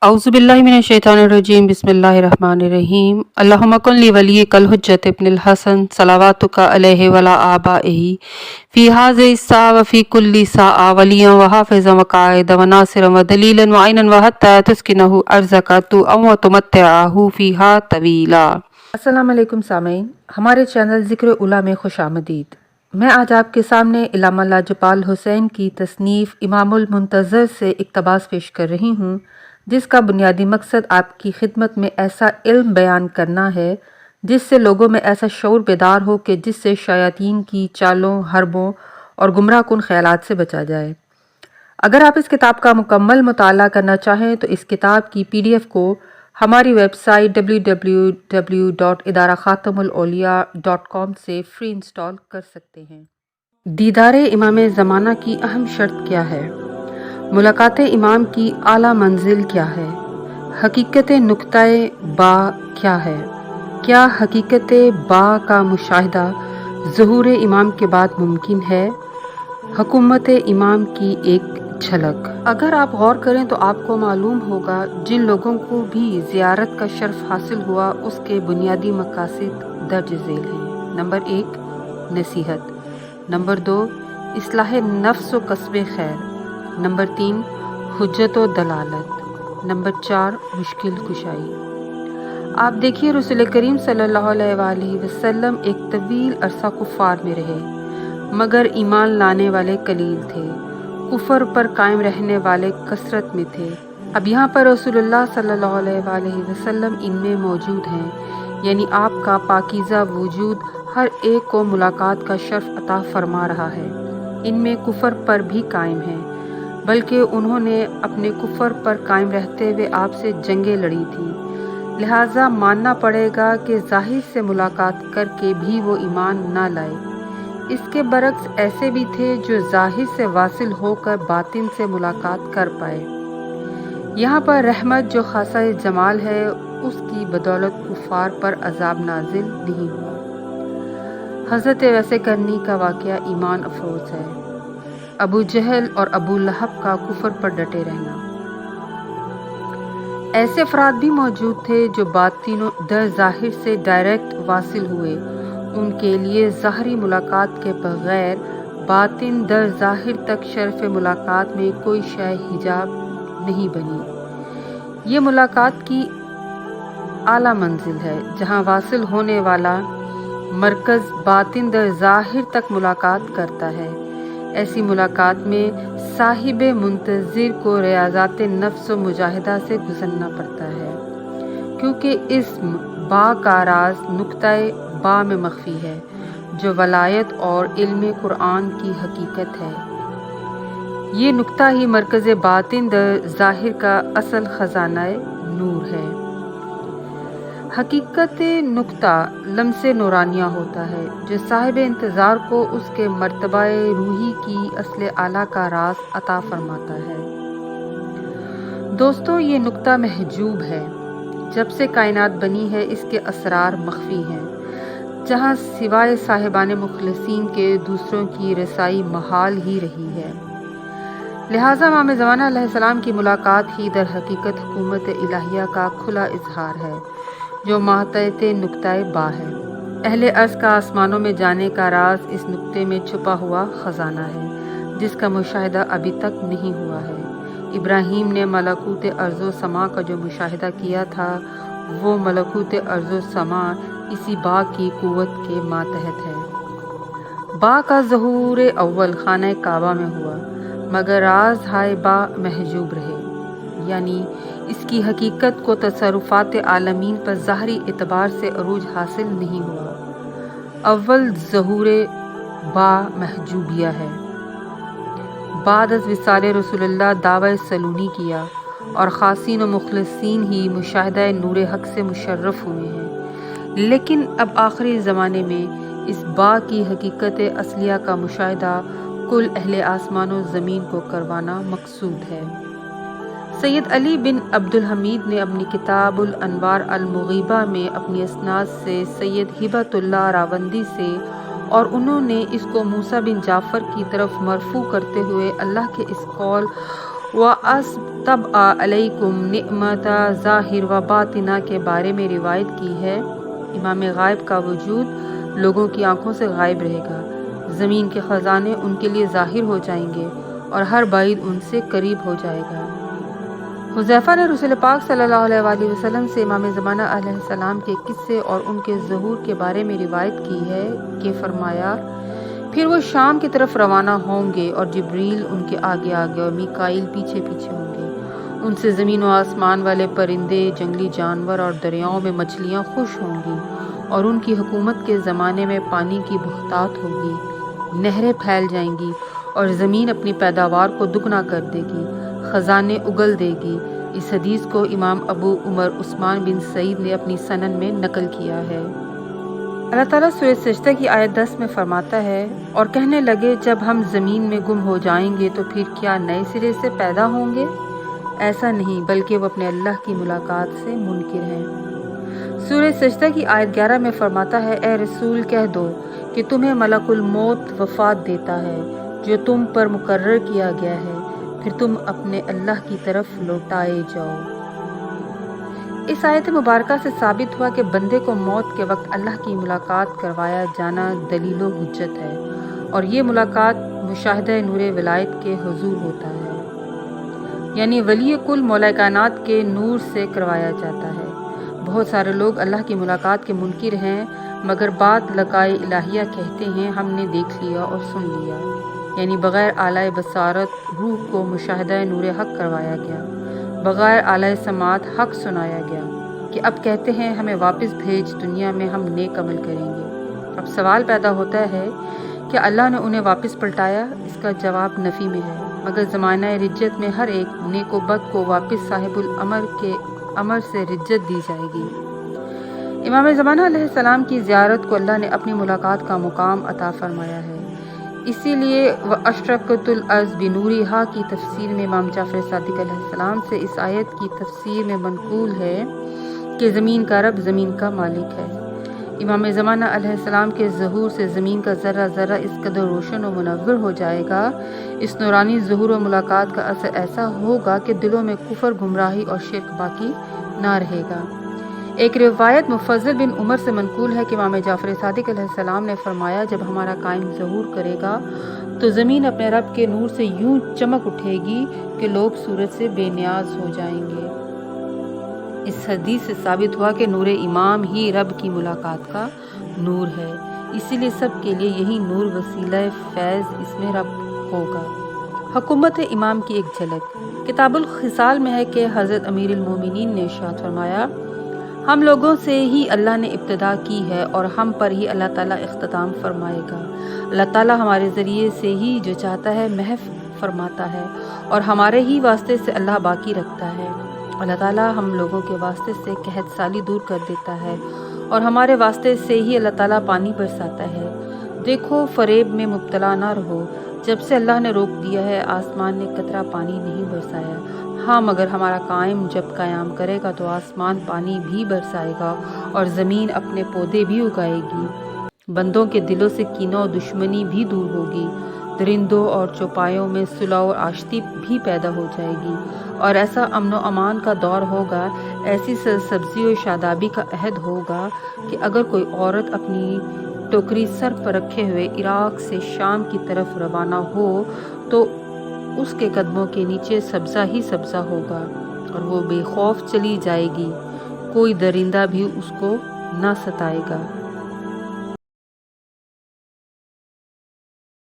औज़ुबिल्लाहि मिनश्शैतानिर्रजीम बिस्मिल्लाहिर्रहमानिर्रहीम अल्लाहुम्मा कुन ली वलिय्यिकल हुज्जत इब्निल हसन सलावातुका अलैहि वला आबाइही फ़ी हाज़िहि स्सा व फ़ी कुल्ली साआ वलिय्यन व हाफ़िज़न व क़ाइदन व नासिरन व दलीलन व ऐनन व हत्ता तुस्किनहु अर्ज़का व तुमत्तिअहु फ़ीहा तवीला। अस्सलामु अलैकुम सामीन, हमारे चैनल ज़िक्र उला में खुशामदीद। मैं आज आपके सामने इल्लामा लाजपाल हुसैन की तसनीफ़ इमामुल मुंतज़र से इक़्तिबास पेश कर रही हूँ, जिसका बुनियादी मकसद आपकी खिदमत में ऐसा इल्म बयान करना है जिससे लोगों में ऐसा शऊर बेदार हो कि जिससे शयातीन की चालों, हरबों और गुमराह कुन ख़यालात से बचा जाए। अगर आप इस किताब का मुकम्मल मुताला करना चाहें तो इस किताब की PDF को हमारी वेबसाइट www.idarakhatamulauliya.com से फ्री इंस्टॉल कर सकते हैं। दीदारे इमाम ज़माना की अहम शर्त क्या है? मुलाकात इमाम की आला मंजिल क्या है? हकीकत नुक्ताए बा क्या है? क्या हकीकत बा का मुशाहिदा ज़ुहूर इमाम के बाद मुमकिन है? हुकूमत इमाम की एक झलक। अगर आप गौर करें तो आपको मालूम होगा जिन लोगों को भी ज़ियारत का शर्फ हासिल हुआ उसके बुनियादी मकासिद दर्ज झेल हैं। नंबर 1 नसीहत, नंबर 2 इस्लाह नफ्स व कस्ब खैर, नंबर 3 हुज्जत व दलालत, नंबर 4 मुश्किल कुशाई। आप देखिए रसूल करीम सल्लल्लाहु अलैहि वसल्लम एक तवील अरसा कुफ़ार में रहे मगर ईमान लाने वाले कलील थे, कुफर पर कायम रहने वाले कसरत में थे। अब यहाँ पर रसूलुल्लाह सल्लल्लाहु अलैहि वसल्लम इनमें मौजूद हैं, यानी आपका पाकीज़ा वजूद हर एक को मुलाकात का शर्फ अता फरमा रहा है। इनमें कुफर पर भी कायम हैं, बल्कि उन्होंने अपने कुफर पर कायम रहते हुए आपसे जंगें लड़ी थी, लिहाजा मानना पड़ेगा कि ज़ाहिर से मुलाकात करके भी वो ईमान ना लाए। इसके बरक्स ऐसे भी थे जो ज़ाहिर से वासिल होकर बातिन से मुलाकात कर पाए। यहाँ पर रहमत जो खासा जमाल है उसकी बदौलत कुफार पर अजाब नाजिल नहीं हुआ। हज़रत वैसे करनी का वाक़या ईमान अफरोज़ है। अबू जहल और अबू लहब का कुफर पर डटे रहना। ऐसे अफराद भी मौजूद थे जो बातिनों दर ज़ाहिर से डायरेक्ट वासिल हुए। उनके लिए ज़ाहरी मुलाकात के बगैर बातिन दर ज़ाहिर तक शर्फ मुलाकात में कोई शय हिजाब नहीं बनी। ये मुलाकात की आला मंजिल है जहाँ वासिल होने वाला मरकज़ बातिन दर ज़ाहिर तक मुलाकात करता है। ऐसी मुलाकात में साहिब मुंतज़िर को रियाज़ात नफ्स व मुजाहिदा से गुज़रना पड़ता है, क्योंकि इस बा का राज नुक्ताए बा में मख्फी है जो वलायत और इल्म कुरान की हकीकत है। ये नुक्ता ही मरकज़ बातिन दर ज़ाहिर का असल ख़ज़ाना नूर है। हकीकत नुक्ता लम्से नूरानिया होता है जो साहिब इंतज़ार को उसके मर्तबाए रूही की असले आला का राज अता फरमाता है। दोस्तों, ये नुक्ता महजूब है। जब से कायनात बनी है इसके असरार मख्फी हैं, जहाँ सिवाय साहिबान मुखलिसीन के दूसरों की रसाई महाल ही रही है। लिहाजा इमाम ज़माना अलैहिस्सलाम की मुलाकात ही दर हकीकत हुकूमत इलाहिया का खुला इजहार है जो मातहत नुक्ताए बा है। अहले अर्ज़ का आसमानों में जाने का राज इस नुक्ते में छुपा हुआ ख़जाना है जिसका मुशाहिदा अभी तक नहीं हुआ है। इब्राहीम ने मलकूत अर्ज़ो समा का जो मुशाहिदा किया था वो मलकूत अर्ज़ो समा इसी बा की कुव्वत के मातहत है। बा का ज़हूर अव्वल खाना काबा में हुआ मगर राज हाय बा महजूब रहे, यानी इसकी हकीकत को तसरुफ़ात आलमीन पर ज़ाहरी एतबार से अरूज हासिल नहीं हुआ। अव्वल ज़हूर बा महजूबिया है। बाद अज़ विसाले रसूलुल्लाह दावा सलूनी किया और खासीन व मुखलिसीन ही मुशाहिदा नूर हक से मुशर्रफ हुए हैं, लेकिन अब आखिरी ज़माने में इस बा की हकीकत असलिया का मुशाहिदा कुल अहले आसमान व ज़मीन को करवाना मकसूद है। सैयद अली बिन अब्दुल हमीद ने अपनी किताबुल अनवार अल मुग़ीबा में अपनी असनाद से सैयद हिबतुल्लाह रावंदी से और उन्होंने इसको मूसा बिन जाफ़र की तरफ मरफू करते हुए अल्लाह के इस कौल وَأَسْبَغَ عَلَيْكُمْ نِعْمَتَ ظاہر و باطنہ کے بارے میں روایت کی ہے۔ امام غائب کا وجود لوگوں کی آنکھوں سے غائب رہے گا، زمین کے خزانے ان کے لیے ظاہر ہو جائیں گے اور ہر بعید ان سے قریب ہو جائے گا۔ حذیفہ نے رسول پاک صلی اللہ علیہ وآلہ وسلم سے امام زمانہ علیہ السلام کے قصے اور ان کے ظہور کے بارے میں روایت کی ہے کہ فرمایا، پھر وہ شام کی طرف روانہ ہوں گے اور جبریل ان کے آگے آگے اور میکائیل پیچھے پیچھے ہوں گے۔ ان سے زمین و آسمان والے پرندے، جنگلی جانور اور دریاؤں میں مچھلیاں خوش ہوں گی، اور ان کی حکومت کے زمانے میں پانی کی بہتات ہوگی، نہریں پھیل جائیں گی اور زمین اپنی پیداوار کو دگنا کر دے گی، خزانے اگل دے گی۔ اس حدیث کو امام ابو عمر عثمان بن سعید نے اپنی سنن میں نقل کیا ہے۔ اللہ تعالیٰ سورہ سجدہ کی آیت 10 میں فرماتا ہے، اور کہنے لگے جب ہم زمین میں گم ہو جائیں گے تو پھر کیا نئے سرے سے پیدا ہوں گے؟ ایسا نہیں، بلکہ وہ اپنے اللہ کی ملاقات سے منکر ہیں۔ سورہ سجدہ کی آیت 11 میں فرماتا ہے، اے رسول کہہ دو کہ تمہیں ملک الموت وفات دیتا ہے جو تم پر مقرر کیا گیا ہے، پھر تم اپنے اللہ کی طرف لوٹائے جاؤ۔ اس آیت مبارکہ سے ثابت ہوا کہ بندے کو موت کے وقت اللہ کی ملاقات کروایا جانا دلیل و حجت ہے، اور یہ ملاقات مشاہدہ نور ولایت کے حضور ہوتا ہے، یعنی ولی کل مولا کائنات کے نور سے کروایا جاتا ہے۔ بہت سارے لوگ اللہ کی ملاقات کے منکر ہیں، مگر بات لقائے الہیہ کہتے ہیں، ہم نے دیکھ لیا اور سن لیا، یعنی بغیر اعلی بصارت روح کو مشاہدہ نور حق کروایا گیا، بغیر اعلی سماعت حق سنایا گیا، کہ اب کہتے ہیں ہمیں واپس بھیج، دنیا میں ہم نیک عمل کریں گے۔ اب سوال پیدا ہوتا ہے کہ اللہ نے انہیں واپس پلٹایا؟ اس کا جواب نفی میں ہے، مگر زمانہ رجت میں ہر ایک نیک و بد کو واپس صاحب الامر کے امر سے رجت دی جائے گی۔ امام زمانہ علیہ السلام کی زیارت کو اللہ نے اپنی ملاقات کا مقام عطا فرمایا ہے، اسی لیے وَأَشْرَقَتِ الْأَرْضُ بِنُورِهَا کی تفسیر میں امام جعفر صادق علیہ السلام سے اس آیت کی تفسیر میں منقول ہے کہ زمین کا رب زمین کا مالک ہے۔ امام زمانہ علیہ السلام کے ظہور سے زمین کا ذرہ ذرہ اس قدر روشن و منور ہو جائے گا، اس نورانی ظہور و ملاقات کا اثر ایسا ہوگا کہ دلوں میں کفر، گمراہی اور شرک باقی نہ رہے گا۔ ایک روایت مفضل بن عمر سے منقول ہے کہ امام جعفر صادق علیہ السلام نے فرمایا، جب ہمارا قائم ظہور کرے گا تو زمین اپنے رب کے نور سے یوں چمک اٹھے گی کہ لوگ سورج سے بے نیاز ہو جائیں گے۔ اس حدیث سے ثابت ہوا کہ نور امام ہی رب کی ملاقات کا نور ہے، اسی لیے سب کے لیے یہی نور وسیلہ فیض اس میں رب ہوگا۔ حکومت امام کی ایک جھلک کتاب الخصال میں ہے کہ حضرت امیر المومنین نے ارشاد فرمایا، ہم لوگوں سے ہی اللہ نے ابتدا کی ہے اور ہم پر ہی اللہ تعالیٰ اختتام فرمائے گا۔ اللہ تعالیٰ ہمارے ذریعے سے ہی جو چاہتا ہے محو فرماتا ہے، اور ہمارے ہی واسطے سے اللہ باقی رکھتا ہے۔ اللہ تعالیٰ ہم لوگوں کے واسطے سے قحط سالی دور کر دیتا ہے، اور ہمارے واسطے سے ہی اللہ تعالیٰ پانی برساتا ہے۔ دیکھو فریب میں مبتلا نہ رہو، جب سے اللہ نے روک دیا ہے آسمان نے قطرہ پانی نہیں برسایا۔ ہاں مگر ہمارا قائم جب قیام کرے گا تو آسمان پانی بھی برسائے گا اور زمین اپنے پودے بھی اگائے گی، بندوں کے دلوں سے کینہ و دشمنی بھی دور ہوگی، درندوں اور چوپایوں میں صلح و آشتی بھی پیدا ہو جائے گی، اور ایسا امن و امان کا دور ہوگا، ایسی سرسبزی و شادابی کا عہد ہوگا کہ اگر کوئی عورت اپنی ٹوکری سر پر رکھے ہوئے عراق سے شام کی طرف روانہ ہو تو اس کے قدموں کے نیچے سبزہ ہی سبزہ ہوگا، اور وہ بے خوف چلی جائے گی، کوئی درندہ بھی اس کو نہ ستائے گا۔